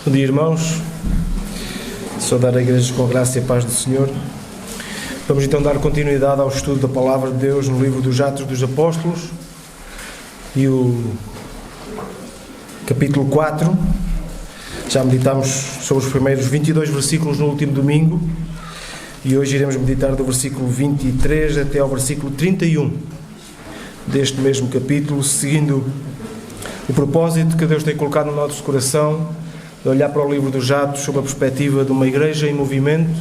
Bom dia, irmãos. Saudar a igreja com a graça e a paz do Senhor. Vamos então dar continuidade ao estudo da Palavra de Deus no livro dos Atos dos Apóstolos e o capítulo 4. Já meditámos sobre os primeiros 22 versículos no último domingo e hoje iremos meditar do versículo 23 até ao versículo 31 deste mesmo capítulo, seguindo o propósito que Deus tem colocado no nosso coração de olhar para o livro dos Atos sob a perspectiva de uma igreja em movimento,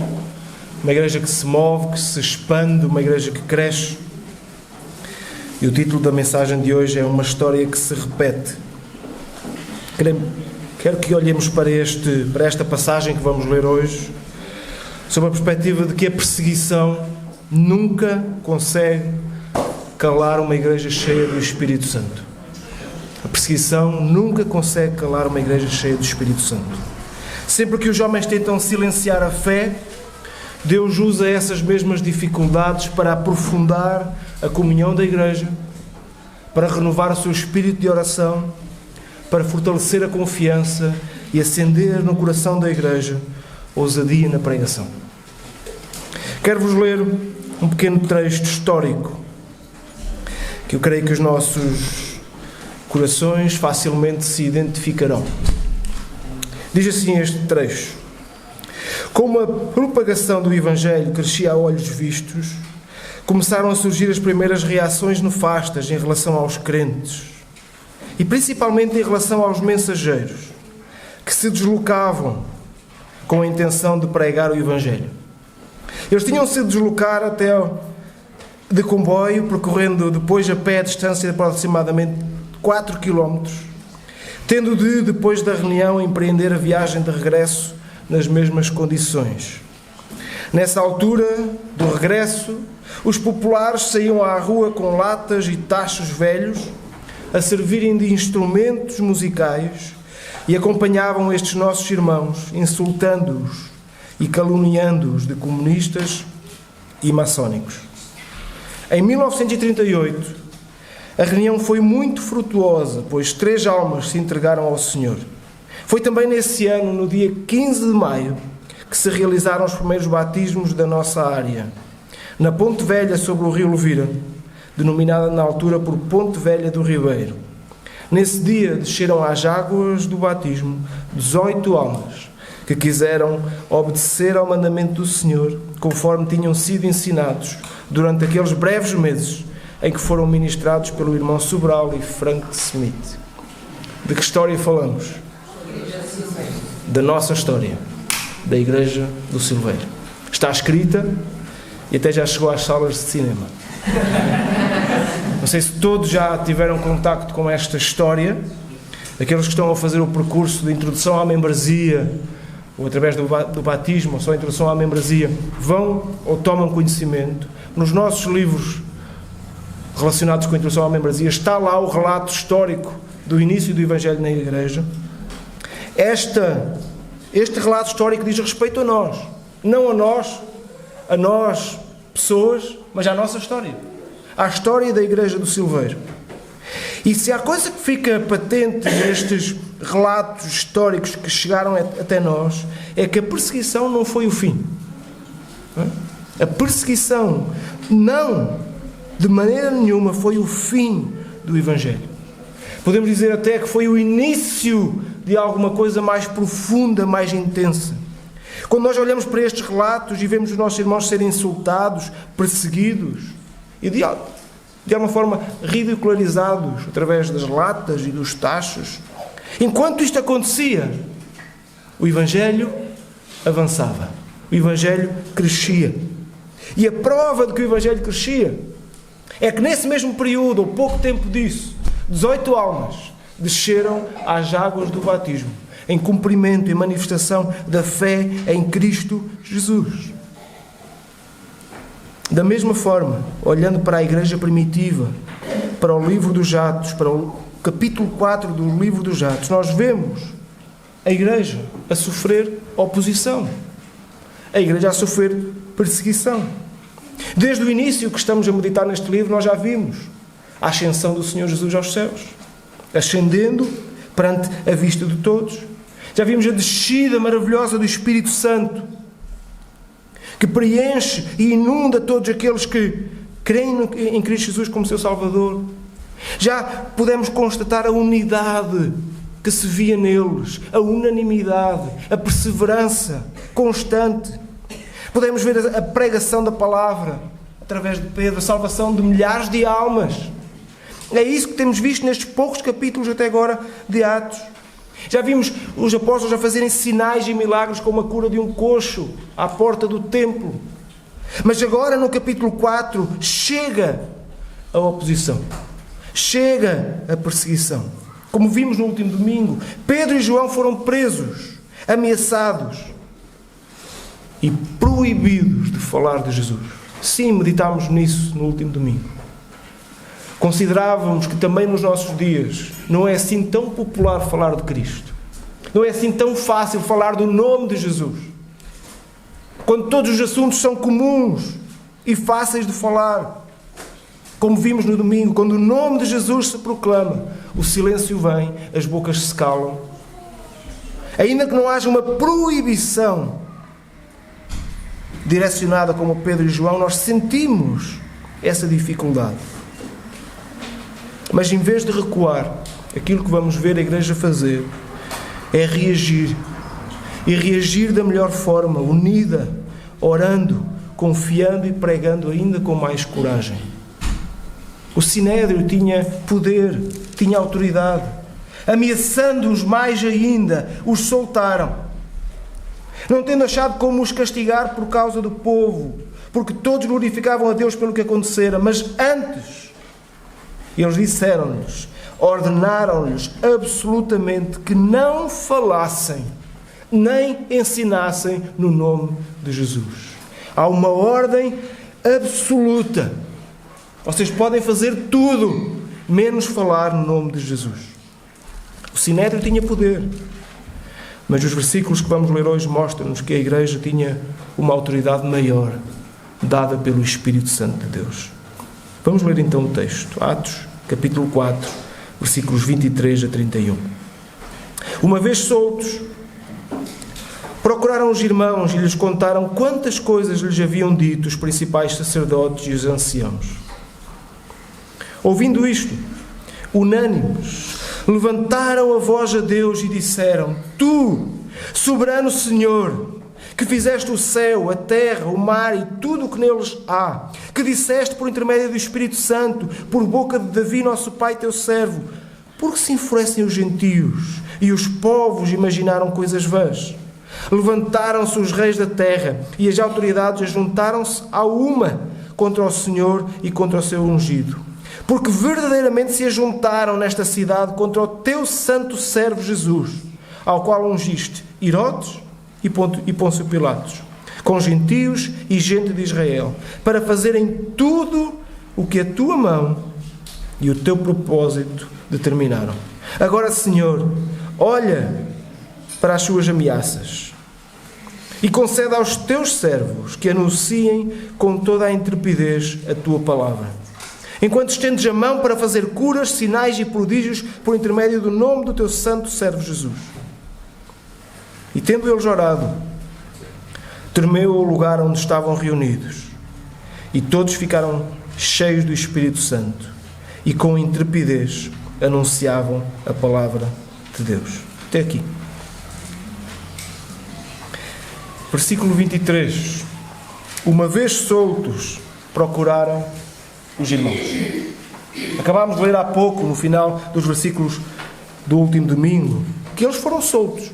uma igreja que se move, que se expande, uma igreja que cresce. E o título da mensagem de hoje é Uma História que se Repete. Quero que olhemos para esta passagem que vamos ler hoje sob a perspectiva de que a perseguição nunca consegue calar uma igreja cheia do Espírito Santo. A perseguição nunca consegue calar uma igreja cheia do Espírito Santo. Sempre que os homens tentam silenciar a fé, Deus usa essas mesmas dificuldades para aprofundar a comunhão da igreja, para renovar o seu espírito de oração, para fortalecer a confiança e acender no coração da igreja ousadia na pregação. Quero-vos ler um pequeno texto histórico que eu creio que os nossos corações facilmente se identificarão. Diz assim este trecho: como a propagação do Evangelho crescia a olhos vistos, começaram a surgir as primeiras reações nefastas em relação aos crentes e principalmente em relação aos mensageiros que se deslocavam com a intenção de pregar o Evangelho. Eles tinham-se de deslocar até de comboio, percorrendo depois a pé a distância de aproximadamente 4 km, tendo de, depois da reunião, empreender a viagem de regresso nas mesmas condições. Nessa altura do regresso, os populares saíam à rua com latas e tachos velhos a servirem de instrumentos musicais e acompanhavam estes nossos irmãos, insultando-os e caluniando-os de comunistas e maçónicos. Em 1938, a reunião foi muito frutuosa, pois 3 almas se entregaram ao Senhor. Foi também nesse ano, no dia 15 de maio, que se realizaram os primeiros batismos da nossa área, na Ponte Velha sobre o rio Levira, denominada na altura por Ponte Velha do Ribeiro. Nesse dia desceram às águas do batismo 18 almas, que quiseram obedecer ao mandamento do Senhor, conforme tinham sido ensinados durante aqueles breves meses em que foram ministrados pelo irmão Sobral e Frank Smith. De que história falamos? Da nossa história, da Igreja do Silveiro. Está escrita e até já chegou às salas de cinema. Não sei se todos já tiveram contacto com esta história. Aqueles que estão a fazer o percurso de introdução à membresia, ou através do batismo, ou só a introdução à membresia, vão ou tomam conhecimento. Nos nossos livros relacionados com a introdução à membresia, está lá o relato histórico do início do Evangelho na Igreja. Este relato histórico diz respeito a nós. Não a nós pessoas, mas à nossa história. À história da Igreja do Silveiro. E se há coisa que fica patente nestes relatos históricos que chegaram até nós, é que a perseguição não foi o fim. A perseguição não, de maneira nenhuma, foi o fim do Evangelho. Podemos dizer até que foi o início de alguma coisa mais profunda, mais intensa. Quando nós olhamos para estes relatos e vemos os nossos irmãos serem insultados, perseguidos e de alguma forma ridicularizados através das latas e dos tachos, enquanto isto acontecia, o Evangelho avançava. O Evangelho crescia. E a prova de que o Evangelho crescia é que nesse mesmo período, ou pouco tempo disso, 18 almas desceram às águas do batismo, em cumprimento e manifestação da fé em Cristo Jesus. Da mesma forma, olhando para a igreja primitiva, para o livro dos Atos, para o capítulo 4 do livro dos Atos, nós vemos a igreja a sofrer oposição, a igreja a sofrer perseguição. Desde o início que estamos a meditar neste livro, nós já vimos a ascensão do Senhor Jesus aos céus, ascendendo perante a vista de todos. Já vimos a descida maravilhosa do Espírito Santo, que preenche e inunda todos aqueles que creem em Cristo Jesus como seu Salvador. Já pudemos constatar a unidade que se via neles, a unanimidade, a perseverança constante. Podemos ver a pregação da palavra através de Pedro, a salvação de milhares de almas. É isso que temos visto nestes poucos capítulos até agora de Atos. Já vimos os apóstolos a fazerem sinais e milagres, como a cura de um coxo à porta do templo. Mas agora no capítulo 4 chega a oposição, chega a perseguição. Como vimos no último domingo, Pedro e João foram presos, ameaçados e proibidos de falar de Jesus. Sim, meditámos nisso no último domingo. Considerávamos que também nos nossos dias não é assim tão popular falar de Cristo. Não é assim tão fácil falar do nome de Jesus. Quando todos os assuntos são comuns e fáceis de falar. Como vimos no domingo, quando o nome de Jesus se proclama, o silêncio vem, as bocas se calam. Ainda que não haja uma proibição direcionada como Pedro e João, nós sentimos essa dificuldade. Mas em vez de recuar, aquilo que vamos ver a igreja fazer é reagir. E reagir da melhor forma, unida, orando, confiando e pregando ainda com mais coragem. O Sinédrio tinha poder, tinha autoridade. Ameaçando-os mais ainda, os soltaram. Não tendo achado como os castigar por causa do povo, porque todos glorificavam a Deus pelo que acontecera, mas antes, eles disseram-lhes, ordenaram-lhes absolutamente que não falassem, nem ensinassem no nome de Jesus. Há uma ordem absoluta. Vocês podem fazer tudo, menos falar no nome de Jesus. O Sinédrio tinha poder, mas os versículos que vamos ler hoje mostram-nos que a igreja tinha uma autoridade maior, dada pelo Espírito Santo de Deus. Vamos ler então o texto. Atos, capítulo 4, versículos 23 a 31. Uma vez soltos, procuraram os irmãos e lhes contaram quantas coisas lhes haviam dito os principais sacerdotes e os anciãos. Ouvindo isto, unânimes, levantaram a voz a Deus e disseram: Tu, soberano Senhor, que fizeste o céu, a terra, o mar e tudo o que neles há, que disseste por intermédio do Espírito Santo, por boca de Davi, nosso pai, teu servo, por que se enfurecem os gentios e os povos imaginaram coisas vãs? Levantaram-se os reis da terra e as autoridades ajuntaram-se a uma contra o Senhor e contra o seu ungido. Porque verdadeiramente se ajuntaram nesta cidade contra o teu santo servo Jesus, ao qual ungiste Herodes e Pôncio Pilatos, com gentios e gente de Israel, para fazerem tudo o que a tua mão e o teu propósito determinaram. Agora, Senhor, olha para as suas ameaças e concede aos teus servos que anunciem com toda a intrepidez a tua palavra, enquanto estendes a mão para fazer curas, sinais e prodígios por intermédio do nome do teu santo servo Jesus. E tendo eles orado, tremeu o lugar onde estavam reunidos, e todos ficaram cheios do Espírito Santo, e com intrepidez anunciavam a palavra de Deus. Até aqui. Versículo 23. Uma vez soltos, procuraram os irmãos. Acabámos de ler há pouco, no final dos versículos do último domingo, que eles foram soltos,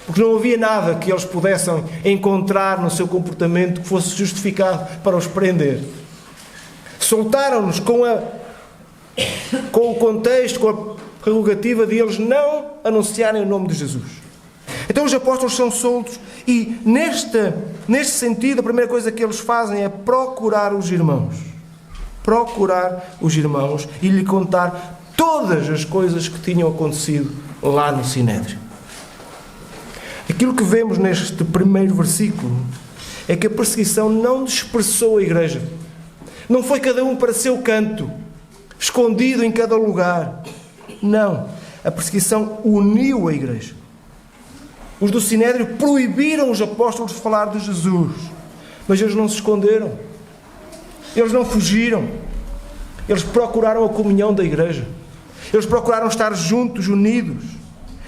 porque não havia nada que eles pudessem encontrar no seu comportamento que fosse justificado para os prender. Soltaram-nos com o contexto, com a prerrogativa de eles não anunciarem o nome de Jesus. Então os apóstolos são soltos e neste sentido a primeira coisa que eles fazem é procurar os irmãos. Procurar os irmãos e lhe contar todas as coisas que tinham acontecido lá no Sinédrio. Aquilo que vemos neste primeiro versículo é que a perseguição não dispersou a igreja. Não foi cada um para seu canto, escondido em cada lugar. Não. A perseguição uniu a igreja. Os do Sinédrio proibiram os apóstolos de falar de Jesus. Mas eles não se esconderam. Eles não fugiram. Eles procuraram a comunhão da igreja. Eles procuraram estar juntos, unidos.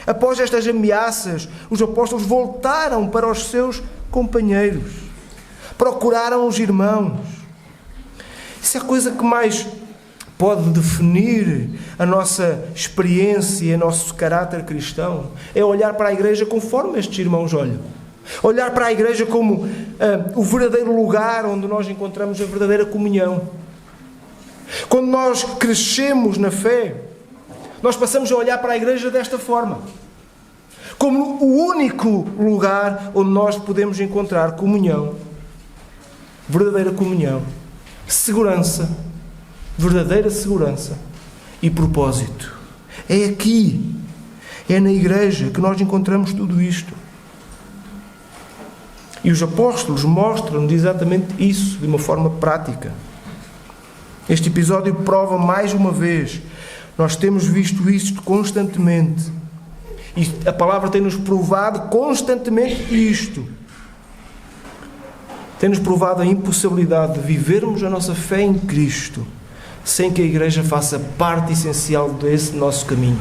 Após estas ameaças, os apóstolos voltaram para os seus companheiros. Procuraram os irmãos. Isso é a coisa que mais pode definir a nossa experiência e o nosso caráter cristão. É olhar para a igreja conforme estes irmãos olham. Olhar para a igreja como o verdadeiro lugar onde nós encontramos a verdadeira comunhão. Quando nós crescemos na fé, nós passamos a olhar para a igreja desta forma. Como o único lugar onde nós podemos encontrar comunhão. Verdadeira comunhão. Segurança. Verdadeira segurança. E propósito. É aqui. É na igreja que nós encontramos tudo isto. E os apóstolos mostram-nos exatamente isso de uma forma prática. Este episódio prova mais uma vez. Nós temos visto isto constantemente. E a palavra tem-nos provado constantemente isto. Tem-nos provado a impossibilidade de vivermos a nossa fé em Cristo sem que a igreja faça parte essencial desse nosso caminho.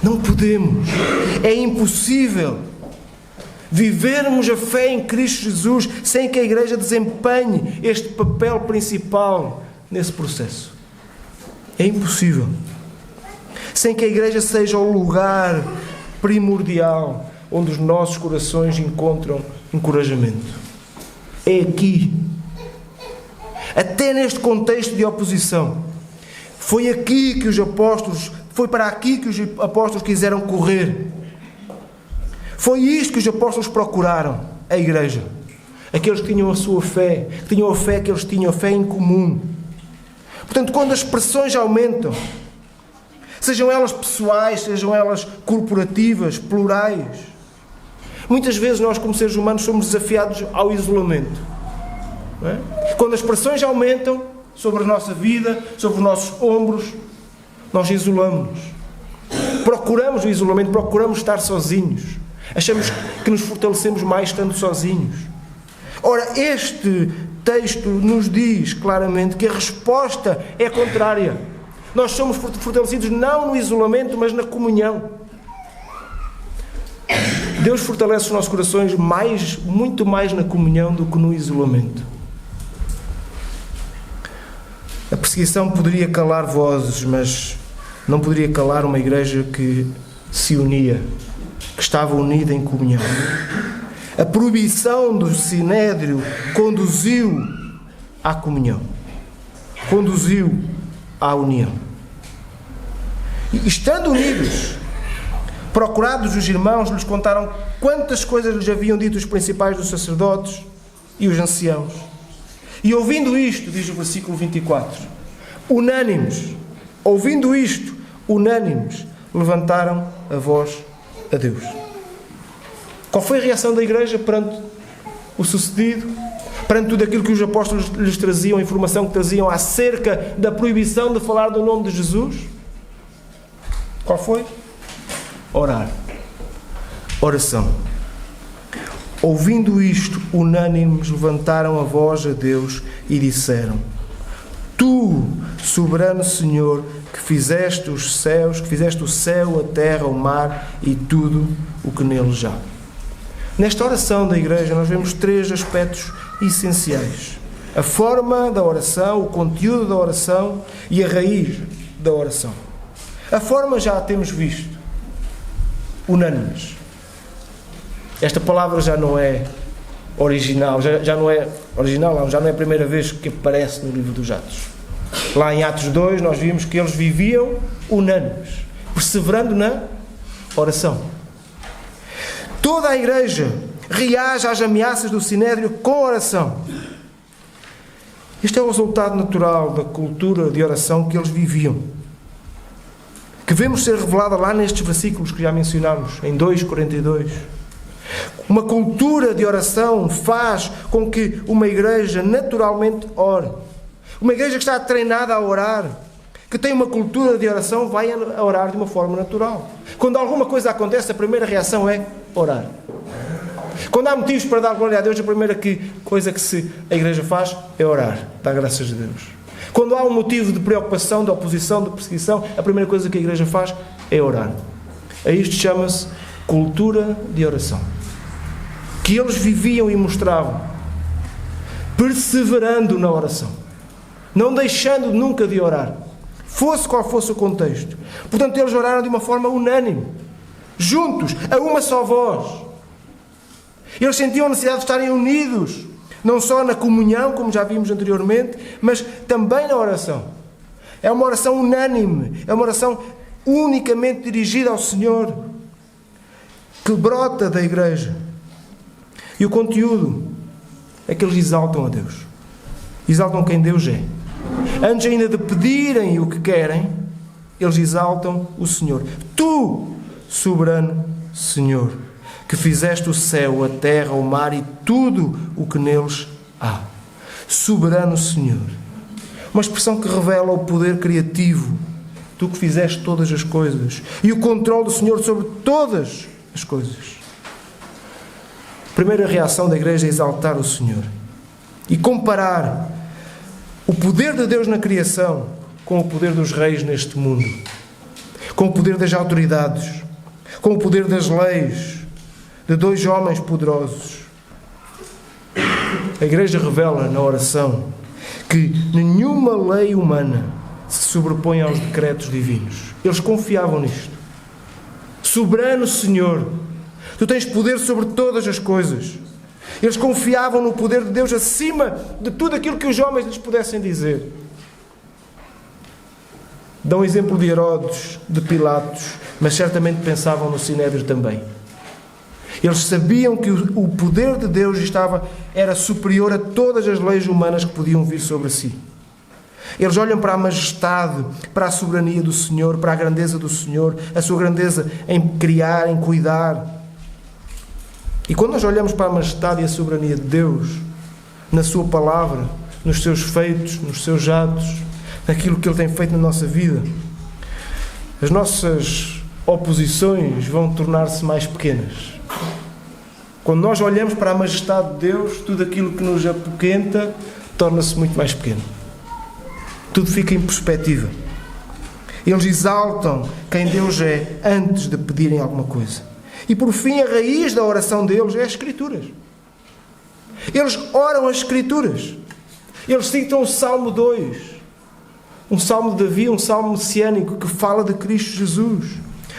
Não podemos. É impossível vivermos a fé em Cristo Jesus sem que a igreja desempenhe este papel principal nesse processo. É impossível. Sem que a igreja seja o lugar primordial onde os nossos corações encontram encorajamento. É aqui. Até neste contexto de oposição. Foi para aqui que os apóstolos quiseram correr. Foi isto que os apóstolos procuraram, a igreja. Aqueles que tinham a sua fé, que tinham a fé que eles tinham, a fé em comum. Portanto, quando as pressões aumentam, sejam elas pessoais, sejam elas corporativas, plurais, muitas vezes nós, como seres humanos, somos desafiados ao isolamento. Não é? Quando as pressões aumentam sobre a nossa vida, sobre os nossos ombros, nós isolamos-nos. Procuramos o isolamento, procuramos estar sozinhos. Achamos que nos fortalecemos mais estando sozinhos. Ora, este texto nos diz claramente que a resposta é contrária. Nós somos fortalecidos não no isolamento, mas na comunhão. Deus fortalece os nossos corações muito mais na comunhão do que no isolamento. A perseguição poderia calar vozes, mas não poderia calar uma igreja que se unia, que estava unida em comunhão. A proibição do Sinédrio conduziu à comunhão, conduziu à união. E estando unidos, procurados os irmãos, lhes contaram quantas coisas lhes haviam dito os principais dos sacerdotes e os anciãos. E ouvindo isto, diz o versículo 24, ouvindo isto, unânimes, levantaram a voz a Deus. Qual foi a reação da igreja perante o sucedido? Perante tudo aquilo que os apóstolos lhes traziam, a informação que traziam acerca da proibição de falar do nome de Jesus? Qual foi? Orar. Oração. Ouvindo isto, unânimes levantaram a voz a Deus e disseram: Tu, soberano Senhor, que fizeste os céus, que fizeste o céu, a terra, o mar e tudo o que neles há. Nesta oração da igreja nós vemos 3 aspectos essenciais: a forma da oração, o conteúdo da oração e a raiz da oração. A forma já a temos visto. Unânimes. Esta palavra já não é original, já não é original, já não é a primeira vez que aparece no livro dos Atos. Lá em Atos 2 nós vimos que eles viviam unânimes, perseverando na oração. Toda a igreja reage às ameaças do Sinédrio com oração. Este é o resultado natural da cultura de oração que eles viviam, que vemos ser revelada lá nestes versículos que já mencionámos, em 2:42. Uma cultura de oração faz com que uma igreja naturalmente ore. Uma igreja que está treinada a orar, que tem uma cultura de oração vai a orar de uma forma natural. Quando alguma coisa acontece, a primeira reação é orar. Quando há motivos para dar glória a Deus, a primeira coisa que a igreja faz é orar, dar graças a Deus. Quando há um motivo de preocupação, de oposição, de perseguição, a primeira coisa que a igreja faz é orar. A isto chama-se cultura de oração. Que eles viviam e mostravam, perseverando na oração, não deixando nunca de orar, fosse qual fosse o contexto. Portanto, eles oraram de uma forma unânime, juntos, a uma só voz. Eles sentiam a necessidade de estarem unidos, não só na comunhão, como já vimos anteriormente, mas também na oração. É uma oração unânime, é uma oração unicamente dirigida ao Senhor, que brota da igreja. E o conteúdo é que eles exaltam a Deus. Exaltam quem Deus é. Antes ainda de pedirem o que querem, eles exaltam o Senhor. Tu, soberano Senhor, que fizeste o céu, a terra, o mar e tudo o que neles há. Soberano Senhor. Uma expressão que revela o poder criativo. Tu que fizeste todas as coisas. E o controle do Senhor sobre todas as coisas. A primeira reação da igreja é exaltar o Senhor. E comparar o poder de Deus na criação com o poder dos reis neste mundo. Com o poder das autoridades. Com o poder das leis. De dois homens poderosos. A igreja revela na oração que nenhuma lei humana se sobrepõe aos decretos divinos. Eles confiavam nisto. Soberano Senhor, Tu tens poder sobre todas as coisas. Eles confiavam no poder de Deus acima de tudo aquilo que os homens lhes pudessem dizer. Dão exemplo de Herodes, de Pilatos, mas certamente pensavam no Sinédrio também. Eles sabiam que o poder de Deus era superior a todas as leis humanas que podiam vir sobre si. Eles olham para a majestade, para a soberania do Senhor, para a grandeza do Senhor, a sua grandeza em criar, em cuidar. E quando nós olhamos para a majestade e a soberania de Deus, na sua palavra, nos seus feitos, nos seus atos, naquilo que Ele tem feito na nossa vida, as nossas oposições vão tornar-se mais pequenas. Quando nós olhamos para a majestade de Deus, tudo aquilo que nos apoquenta torna-se muito mais pequeno. Tudo fica em perspectiva. Eles exaltam quem Deus é antes de pedirem alguma coisa. E por fim, a raiz da oração deles é as Escrituras. Eles oram as Escrituras. Eles citam o Salmo 2. Um salmo de Davi, um salmo messiânico que fala de Cristo Jesus.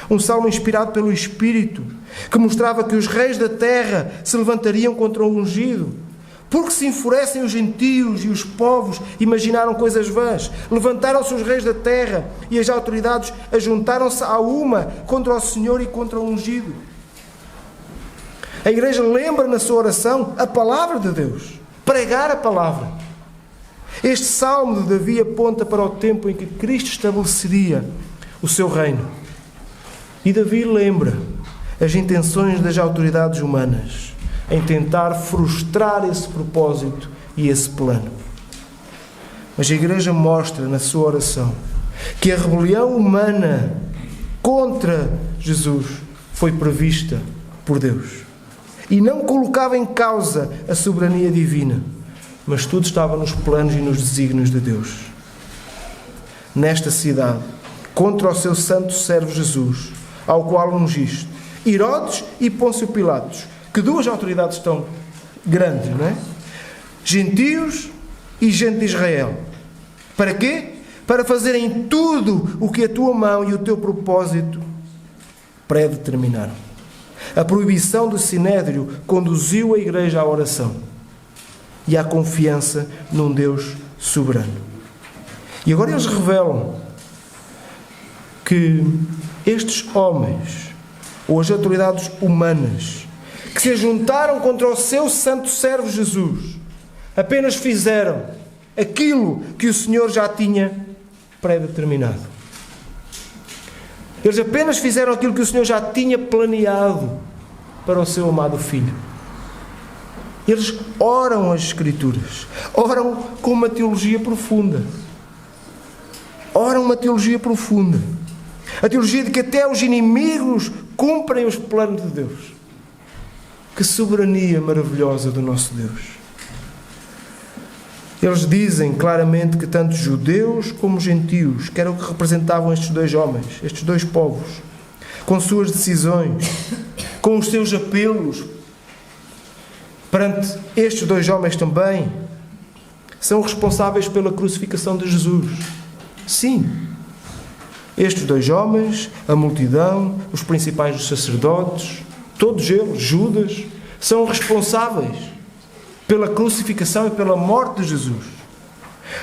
Um salmo inspirado pelo Espírito, que mostrava que os reis da terra se levantariam contra o ungido. Porque se enfurecem os gentios e os povos imaginaram coisas vãs. Levantaram-se os reis da terra e as autoridades ajuntaram-se a uma contra o Senhor e contra o ungido. A igreja lembra na sua oração a palavra de Deus. Pregar a palavra. Este salmo de Davi aponta para o tempo em que Cristo estabeleceria o seu reino. E Davi lembra as intenções das autoridades humanas em tentar frustrar esse propósito e esse plano. Mas a igreja mostra na sua oração que a rebelião humana contra Jesus foi prevista por Deus. E não colocava em causa a soberania divina, mas tudo estava nos planos e nos desígnios de Deus. Nesta cidade, contra o seu santo servo Jesus, ao qual ungiste Herodes e Pôncio Pilatos, que duas autoridades tão grandes, não é? Gentios e gente de Israel. Para quê? Para fazerem tudo o que a tua mão e o teu propósito predeterminaram. A proibição do Sinédrio conduziu a igreja à oração e à confiança num Deus soberano. E agora eles revelam que estes homens, ou as autoridades humanas, que se juntaram contra o seu santo servo Jesus, apenas fizeram aquilo que o Senhor já tinha predeterminado. Eles apenas fizeram aquilo que o Senhor já tinha planeado para o seu amado Filho. Eles oram as Escrituras, oram com uma teologia profunda, oram uma teologia profunda. A teologia de que até os inimigos cumprem os planos de Deus. Que soberania maravilhosa do nosso Deus. Eles dizem claramente que tanto judeus como gentios, que era o que representavam estes dois homens, estes dois povos, com suas decisões, com os seus apelos, perante estes dois homens também, são responsáveis pela crucificação de Jesus. Sim, estes dois homens, a multidão, os principais dos sacerdotes, todos eles, Judas, são responsáveis pela crucificação e pela morte de Jesus.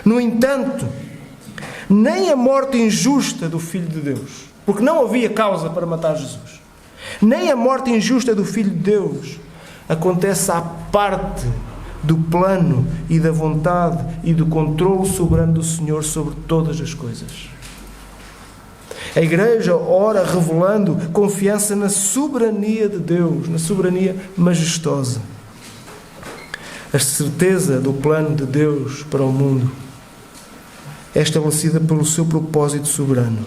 No entanto, nem a morte injusta do Filho de Deus, porque não havia causa para matar Jesus, nem a morte injusta do Filho de Deus acontece à parte do plano e da vontade e do controle soberano do Senhor sobre todas as coisas. A Igreja ora revelando confiança na soberania de Deus, na soberania majestosa. A certeza do plano de Deus para o mundo é estabelecida pelo seu propósito soberano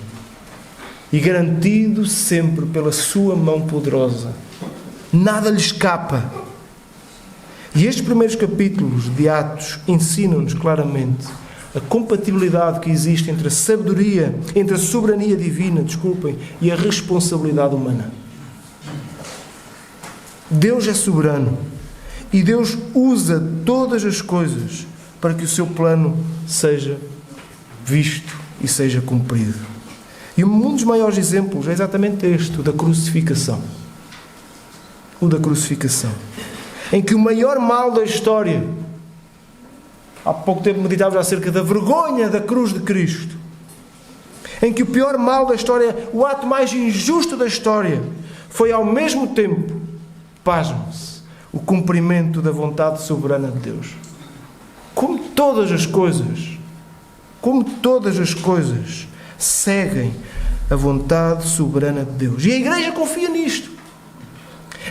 e garantido sempre pela sua mão poderosa. Nada lhe escapa. E estes primeiros capítulos de Atos ensinam-nos claramente a compatibilidade que existe entre a sabedoria, entre a soberania divina, e a responsabilidade humana. Deus é soberano. E Deus usa todas as coisas para que o seu plano seja visto e seja cumprido. E um dos maiores exemplos é exatamente este, o da crucificação. O da crucificação. Em que o maior mal da história, há pouco tempo meditávamos acerca da vergonha da cruz de Cristo, em que o pior mal da história, o ato mais injusto da história, foi ao mesmo tempo, pasmem-se, o cumprimento da vontade soberana de Deus. Como todas as coisas seguem a vontade soberana de Deus. E a Igreja confia nisto.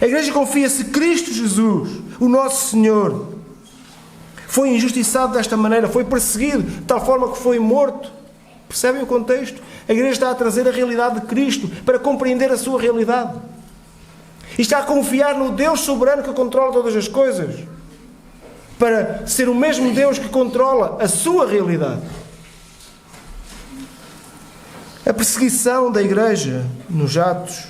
A Igreja confia se Cristo Jesus, o nosso Senhor, foi injustiçado desta maneira, foi perseguido de tal forma que foi morto. Percebem o contexto? A Igreja está a trazer a realidade de Cristo para compreender a sua realidade. E está a confiar no Deus soberano que controla todas as coisas, para ser o mesmo Deus que controla a sua realidade. A perseguição da Igreja nos Atos,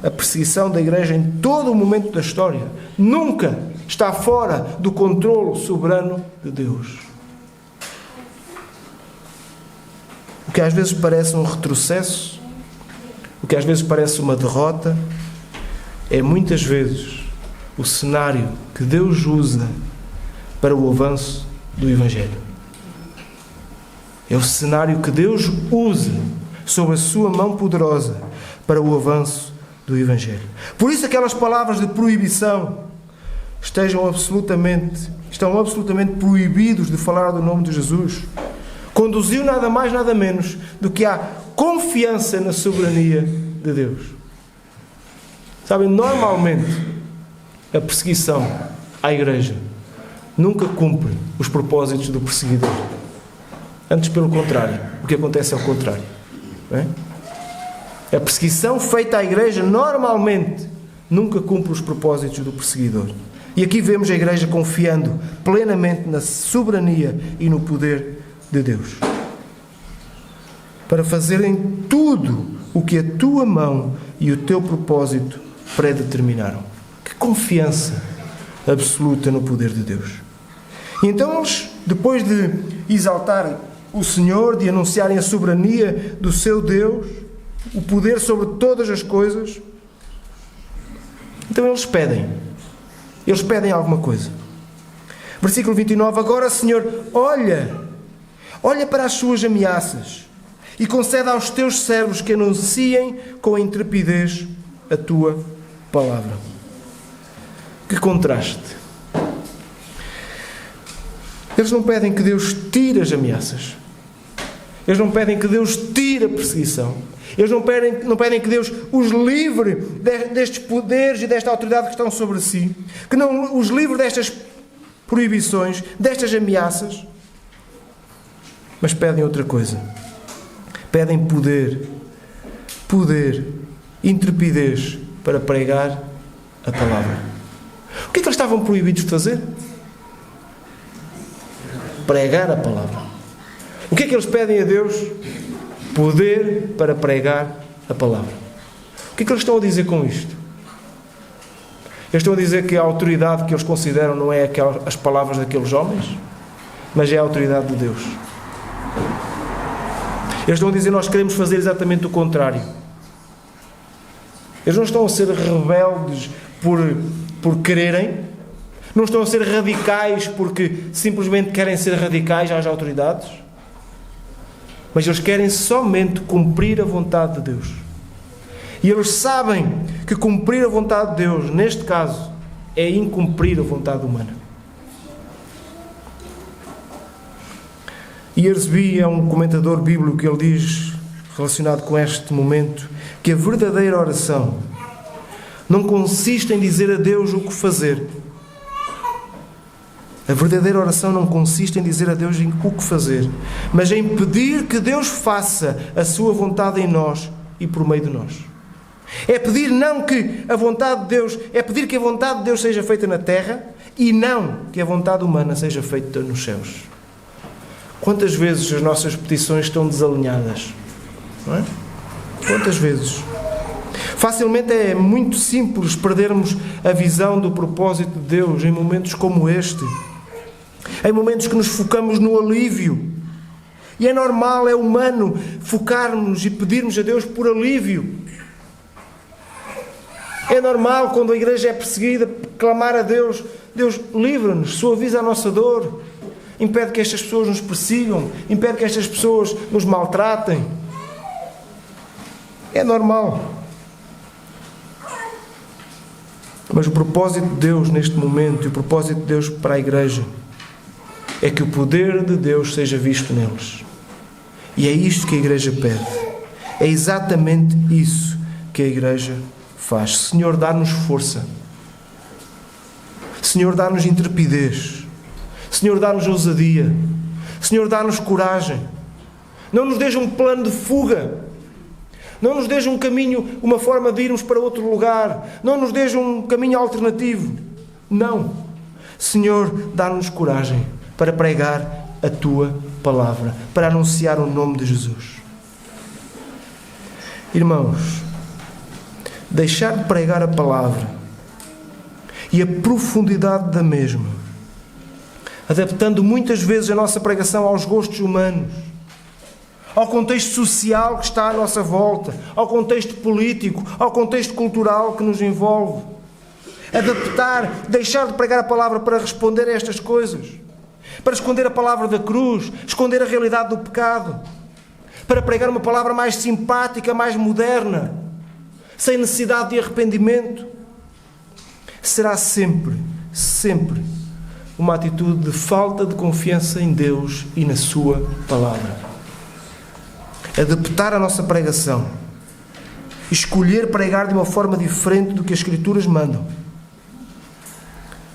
a perseguição da Igreja em todo o momento da história, nunca está fora do controle soberano de Deus. O que às vezes parece um retrocesso, o que às vezes parece uma derrota, é muitas vezes o cenário que Deus usa para o avanço do Evangelho. É o cenário que Deus usa sob a sua mão poderosa para o avanço do Evangelho. Por isso aquelas palavras de proibição estão absolutamente proibidos de falar do nome de Jesus. Conduziu nada mais, nada menos do que a confiança na soberania de Deus. Sabem, normalmente a perseguição à Igreja nunca cumpre os propósitos do perseguidor. Antes, pelo contrário, o que acontece é o contrário. Não é? A perseguição feita à Igreja normalmente nunca cumpre os propósitos do perseguidor. E aqui vemos a Igreja confiando plenamente na soberania e no poder de Deus, para fazerem tudo o que a tua mão e o teu propósito predeterminaram. Que confiança absoluta no poder de Deus. E então eles, depois de exaltarem o Senhor, de anunciarem a soberania do seu Deus, o poder sobre todas as coisas, então eles pedem alguma coisa. Versículo 29, agora, Senhor, olha para as suas ameaças e concede aos teus servos que anunciem com intrepidez a tua palavra. Que contraste! Eles não pedem que Deus tire as ameaças. Eles não pedem que Deus tire a perseguição. Eles não pedem que Deus os livre destes poderes e desta autoridade que estão sobre si. Que não os livre destas proibições, destas ameaças. Mas pedem outra coisa. pedem poder, intrepidez para pregar a palavra. O que é que eles estavam proibidos de fazer? Pregar a palavra. O que é que eles pedem a Deus? Poder para pregar a palavra. O que é que eles estão a dizer com isto? Eles estão a dizer que a autoridade que eles consideram não é as palavras daqueles homens, mas é a autoridade de Deus. Eles estão a dizer: nós queremos fazer exatamente o contrário. Eles não estão a ser rebeldes por quererem, não estão a ser radicais porque simplesmente querem ser radicais às autoridades, mas eles querem somente cumprir a vontade de Deus. E eles sabem que cumprir a vontade de Deus, neste caso, é incumprir a vontade humana. E Ersby é um comentador bíblico que ele diz, relacionado com este momento, que a verdadeira oração não consiste em dizer a Deus o que fazer. A verdadeira oração não consiste em dizer a Deus o que fazer, mas em pedir que Deus faça a sua vontade em nós e por meio de nós. É pedir não que a vontade de Deus, é pedir que a vontade de Deus seja feita na terra e não que a vontade humana seja feita nos céus. Quantas vezes as nossas petições estão desalinhadas? Não é? Quantas vezes? Facilmente é muito simples perdermos a visão do propósito de Deus em momentos como este. Em momentos que nos focamos no alívio. E é normal, é humano focarmos e pedirmos a Deus por alívio. É normal, quando a igreja é perseguida, clamar a Deus: Deus, livra-nos, suaviza a nossa dor, impede que estas pessoas nos persigam, impede que estas pessoas nos maltratem. É normal. Mas o propósito de Deus neste momento, e o propósito de Deus para a igreja, é que o poder de Deus seja visto neles. E é isto que a igreja pede. É exatamente isso que a igreja faz. Senhor, dá-nos força. Senhor, dá-nos intrepidez. Senhor, dá-nos ousadia. Senhor, dá-nos coragem. Não nos deixe um plano de fuga. Não nos deixe um caminho, uma forma de irmos para outro lugar. Não nos deixe um caminho alternativo. Não. Senhor, dá-nos coragem para pregar a Tua palavra, para anunciar o nome de Jesus. Irmãos, deixar de pregar a palavra e a profundidade da mesma, adaptando muitas vezes a nossa pregação aos gostos humanos, ao contexto social que está à nossa volta, ao contexto político, ao contexto cultural que nos envolve. Deixar de pregar a palavra para responder a estas coisas, para esconder a palavra da cruz, esconder a realidade do pecado, para pregar uma palavra mais simpática, mais moderna, sem necessidade de arrependimento, será sempre uma atitude de falta de confiança em Deus e na Sua palavra. Adaptar a nossa pregação, escolher pregar de uma forma diferente do que as Escrituras mandam,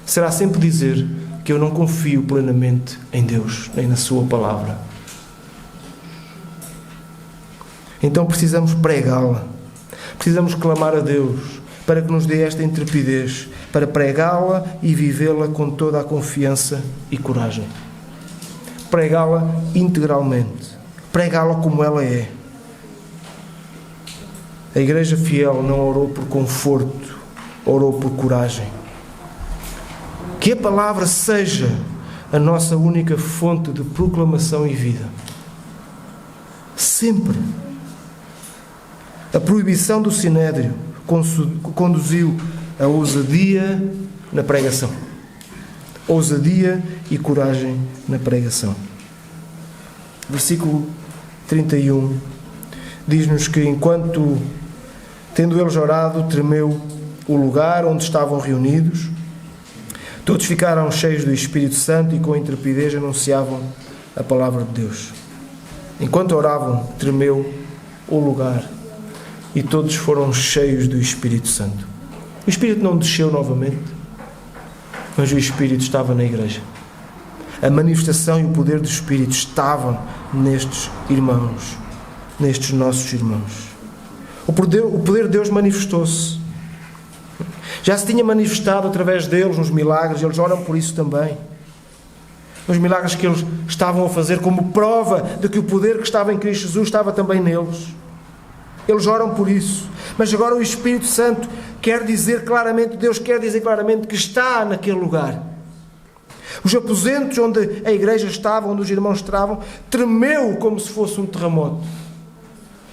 será sempre dizer que eu não confio plenamente em Deus, nem na Sua palavra. Então precisamos pregá-la, precisamos clamar a Deus para que nos dê esta intrepidez, para pregá-la e vivê-la com toda a confiança e coragem. Pregá-la integralmente, pregá-la como ela é. A igreja fiel não orou por conforto, orou por coragem. Que a palavra seja a nossa única fonte de proclamação e vida. Sempre. A proibição do sinédrio conduziu a ousadia na pregação. Ousadia e coragem na pregação. Versículo 31 diz-nos que enquanto, tendo eles orado, tremeu o lugar onde estavam reunidos, todos ficaram cheios do Espírito Santo e com intrepidez anunciavam a palavra de Deus. Enquanto oravam, tremeu o lugar e todos foram cheios do Espírito Santo. O Espírito não desceu novamente, mas o Espírito estava na igreja. A manifestação e o poder do Espírito estavam nestes irmãos. nestes nossos irmãos. O poder de Deus manifestou-se. Já se tinha manifestado através deles nos milagres, eles oram por isso também. Nos milagres que eles estavam a fazer como prova de que o poder que estava em Cristo Jesus estava também neles. Eles oram por isso. Mas agora o Espírito Santo quer dizer claramente, Deus quer dizer claramente que está naquele lugar. Os aposentos onde a igreja estava, onde os irmãos estavam, tremeu como se fosse um terremoto.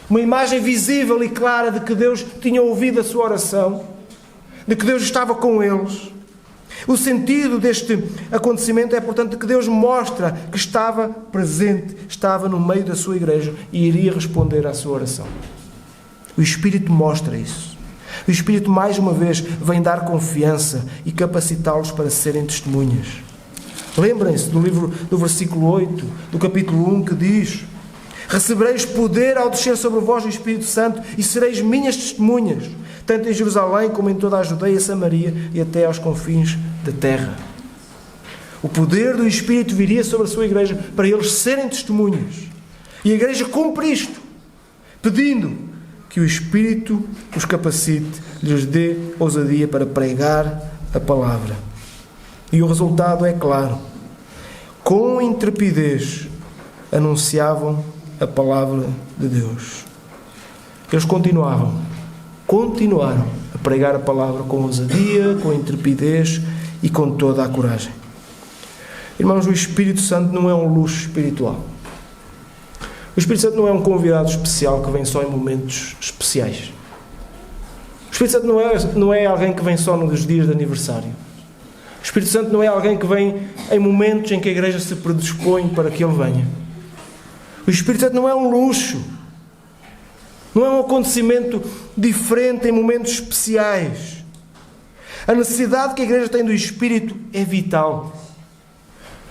Uma imagem visível e clara de que Deus tinha ouvido a sua oração, de que Deus estava com eles. O sentido deste acontecimento é, portanto, que Deus mostra que estava presente, estava no meio da sua igreja e iria responder à sua oração. O Espírito mostra isso. O Espírito, mais uma vez, vem dar confiança e capacitá-los para serem testemunhas. Lembrem-se do versículo 8, do capítulo 1, que diz: recebereis poder ao descer sobre vós o Espírito Santo e sereis minhas testemunhas, tanto em Jerusalém como em toda a Judeia, Samaria e até aos confins da terra. O poder do Espírito viria sobre a sua igreja para eles serem testemunhas. E a igreja cumpre isto, pedindo que o Espírito os capacite, lhes dê ousadia para pregar a palavra. E o resultado é claro. Com intrepidez anunciavam a palavra de Deus. Eles continuaram a pregar a palavra com ousadia, com intrepidez e com toda a coragem. Irmãos, o Espírito Santo não é um luxo espiritual. O Espírito Santo não é um convidado especial que vem só em momentos especiais. O Espírito Santo não é alguém que vem só nos dias de aniversário. O Espírito Santo não é alguém que vem em momentos em que a igreja se predispõe para que ele venha. O Espírito Santo não é um luxo. Não é um acontecimento diferente em momentos especiais. A necessidade que a igreja tem do Espírito é vital.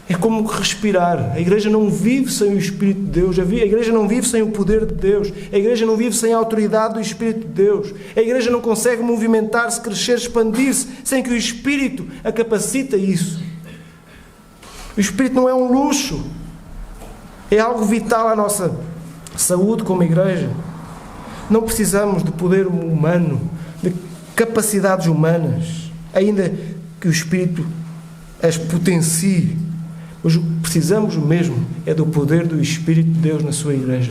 É como respirar. A igreja não vive sem o Espírito de Deus. A igreja não vive sem o poder de Deus. A igreja não vive sem a autoridade do Espírito de Deus. A igreja não consegue movimentar-se, crescer, expandir-se sem que o Espírito a capacite a isso. O Espírito não é um luxo. É algo vital à nossa saúde como igreja. Não precisamos de poder humano, de capacidades humanas, ainda que o Espírito as potencie. Mas o que precisamos mesmo é do poder do Espírito de Deus na sua igreja.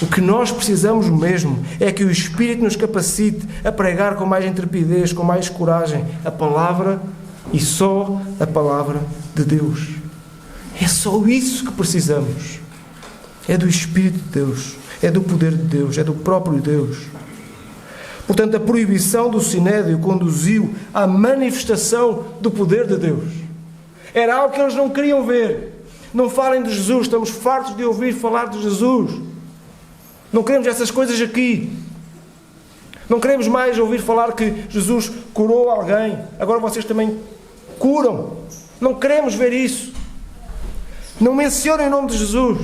O que nós precisamos mesmo é que o Espírito nos capacite a pregar com mais intrepidez, com mais coragem, a palavra e só a palavra de Deus. É só isso que precisamos. É do Espírito de Deus, é do poder de Deus, é do próprio Deus. Portanto, a proibição do Sinédrio conduziu à manifestação do poder de Deus. Era algo que eles não queriam ver. Não falem de Jesus, estamos fartos de ouvir falar de Jesus. Não queremos essas coisas aqui. Não queremos mais ouvir falar que Jesus curou alguém. Agora vocês também curam. Não queremos ver isso. Não mencionem o nome de Jesus.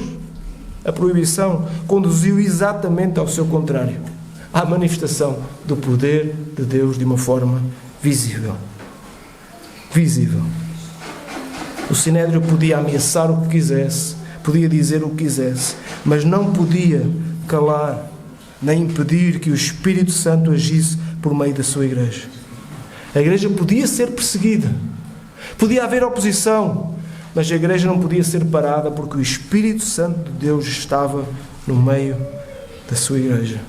A proibição conduziu exatamente ao seu contrário. À manifestação do poder de Deus de uma forma visível. Visível. O Sinédrio podia ameaçar o que quisesse, podia dizer o que quisesse, mas não podia calar, nem impedir que o Espírito Santo agisse por meio da sua igreja. A igreja podia ser perseguida, podia haver oposição, mas a igreja não podia ser parada porque o Espírito Santo de Deus estava no meio da sua igreja.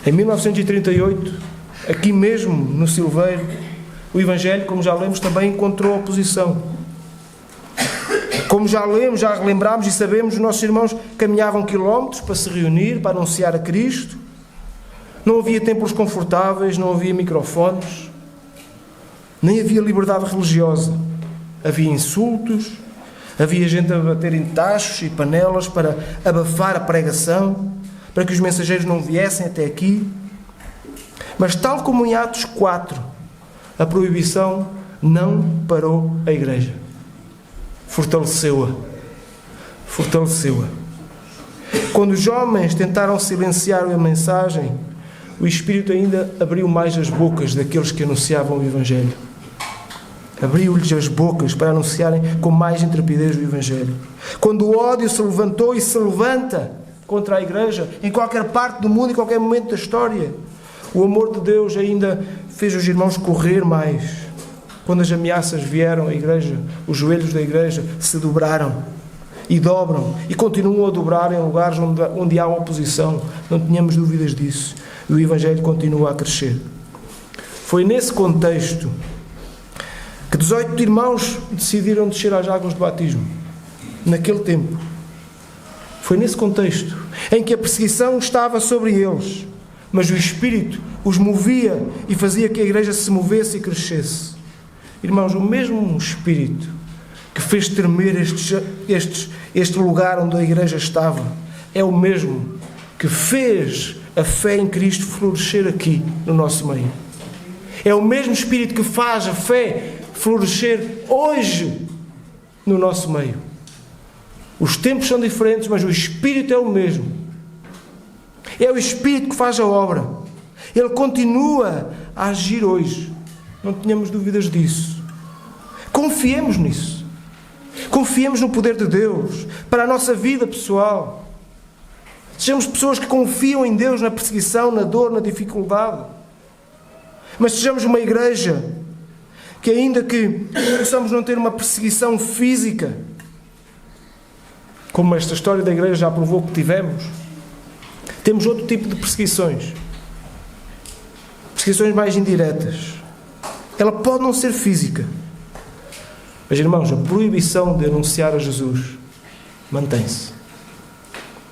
Em 1938, aqui mesmo no Silveiro, o Evangelho, como já lemos, também encontrou oposição. Como já lemos, já relembramos e sabemos, os nossos irmãos caminhavam quilómetros para se reunir, para anunciar a Cristo. Não havia templos confortáveis, não havia microfones, nem havia liberdade religiosa. Havia insultos, havia gente a bater em tachos e panelas para abafar a pregação, para que os mensageiros não viessem até aqui. Mas tal como em Atos 4, a proibição não parou a igreja. Fortaleceu-a. Fortaleceu-a. Quando os homens tentaram silenciar a mensagem, o Espírito ainda abriu mais as bocas daqueles que anunciavam o Evangelho. Abriu-lhes as bocas para anunciarem com mais intrepidez o Evangelho. Quando o ódio se levantou e se levanta contra a Igreja, em qualquer parte do mundo, em qualquer momento da história, o amor de Deus ainda fez os irmãos correr mais. Quando as ameaças vieram à Igreja, os joelhos da Igreja se dobraram e dobram e continuam a dobrar em lugares onde há oposição. Não tínhamos dúvidas disso. E o Evangelho continua a crescer. Foi nesse contexto que 18 irmãos decidiram descer às águas de batismo. Naquele tempo. Foi nesse contexto em que a perseguição estava sobre eles, mas o Espírito os movia e fazia que a Igreja se movesse e crescesse. Irmãos, o mesmo Espírito que fez tremer este lugar onde a Igreja estava, é o mesmo que fez a fé em Cristo florescer aqui no nosso meio. É o mesmo Espírito que faz a fé florescer hoje no nosso meio. Os tempos são diferentes, mas o Espírito é o mesmo. É o Espírito que faz a obra. Ele continua a agir hoje. Não tenhamos dúvidas disso. Confiemos nisso. Confiemos no poder de Deus para a nossa vida pessoal. Sejamos pessoas que confiam em Deus na perseguição, na dor, na dificuldade. Mas sejamos uma igreja que, ainda que possamos não ter uma perseguição física, como esta história da igreja já provou que tivemos, temos outro tipo de perseguições. Perseguições mais indiretas. Ela pode não ser física. Mas, irmãos, a proibição de anunciar a Jesus mantém-se.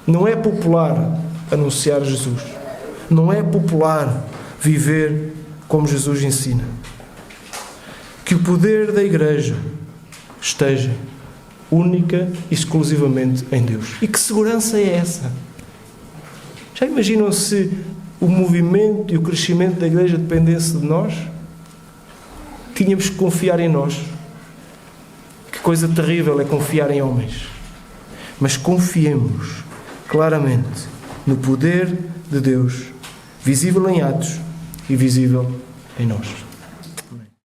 Não é popular anunciar a Jesus. Não é popular viver como Jesus ensina. Que o poder da igreja esteja única e exclusivamente em Deus. E que segurança é essa? Já imaginam se o movimento e o crescimento da igreja dependesse de nós? Tínhamos que confiar em nós. Que coisa terrível é confiar em homens. Mas confiemos claramente no poder de Deus, visível em Atos e visível em nós.